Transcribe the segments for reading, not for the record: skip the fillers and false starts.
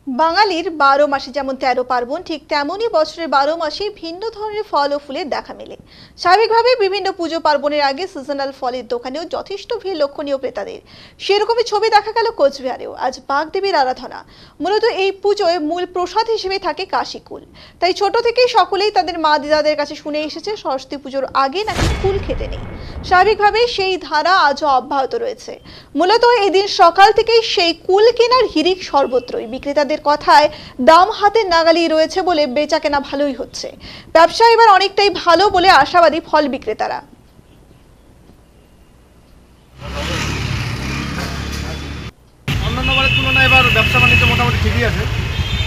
বাঙালির ১২ মাসে যেমন ১৩ পার্বণ, ঠিক তেমনই বছরের ১২ মাসে ভিন্ন ধরনের ফল ও ফুলের দেখা মেলে। স্বাভাবিকভাবে বিভিন্ন পুজো পার্বণের আগে সিজনাল ফলের দোকানেও যথেষ্ট ভিড় লক্ষণীয় ক্রেতাদের। সেরকমই ছবি দেখা গেল কোচবিহারেও। আজ বাগদেবীর আরাধনা। মূলত এই পুজোয় মূল প্রসাদ হিসেবে থাকে কাশিকুল। তাই ছোট থেকেই সকলেই তাদের মা দিদাদের কাছে শুনে এসেছে সরস্বতী পুজোর আগে নাকি কুল খেতে নেই। স্বাভাবিকভাবে সেই ধারা আজও অব্যাহত রয়েছে। মূলত এদিন সকাল থেকেই সেই কুল কেনার হিড়িক সর্বত্রই। বিক্রেতাদের কথায় দাম হাতের নাগালেই রয়েছে বলে বেচা কেনা ভালোই হচ্ছে। ব্যবসা এবার অনেকটাই ভালো বলে আশাবাদী ফল বিক্রেতারা। অন্যান্য বারের তুলনায় এবার ব্যবসা বাণিজ্য মোটামুটি ঠিকই আছে।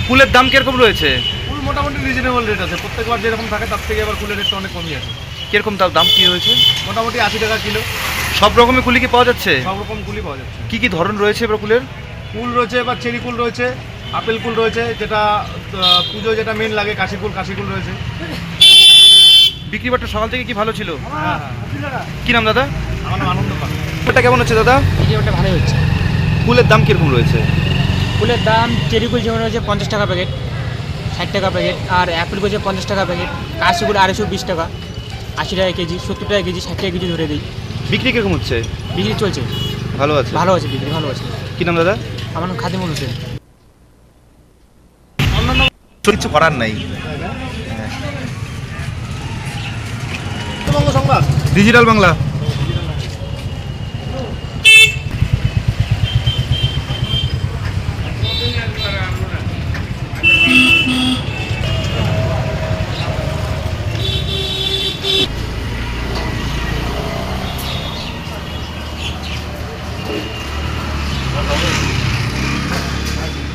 ফুলের দাম কিরকম রয়েছে? ফুল মোটামুটি রিজনেবল রেট আছে, প্রত্যেকবার যেরকম থাকে তার থেকে এবার ফুলের রেটটা অনেক কমই আছে। কিরকম তার দাম কি হয়েছে? মোটামুটি 80 টাকা কিলো। সব রকমের কুলি কি পাওয়া যাচ্ছে? সব রকম কুলই পাওয়া যাচ্ছে। কি কি ধরন রয়েছে এবার কুলের? কুল রয়েছে, এবার চেরি কুল রয়েছে, আপেল কুল রয়েছে, যেটা পুজো যেটা মেন লাগে কাশি কুল রয়েছে। বিক্রি বাট্টা সকাল থেকে কি ভালো ছিল? হ্যাঁ, কি নাম দাদা? আমার নাম আনন্দ পাল। ওটা কেমন হচ্ছে দাদা? এই যে ওটা ভালোই হচ্ছে। ফুলের দাম কিরকম রয়েছে? ফুলের দাম চেরি কুল যেমন রয়েছে 50 টাকা প্যাকেট, 60 টাকা প্যাকেট, আর অ্যাপেল কুল 50 টাকা প্যাকেট, কাশি কুল 220 টাকা, 80 টাকা কেজি, 70 টাকা কেজি, 60 টাকা কেজি ধরে দিই। বিক্রি কিরকম হচ্ছে? বিক্রি চলছে, ভালো আছে। ভালো আছে, বিক্রি ভালো আছে। কি নাম দাদা? আমার নাম খাদিমুল হোসেন। অন্যান্য কিছু করার নাই। সংবাদ ডিজিটাল বাংলা।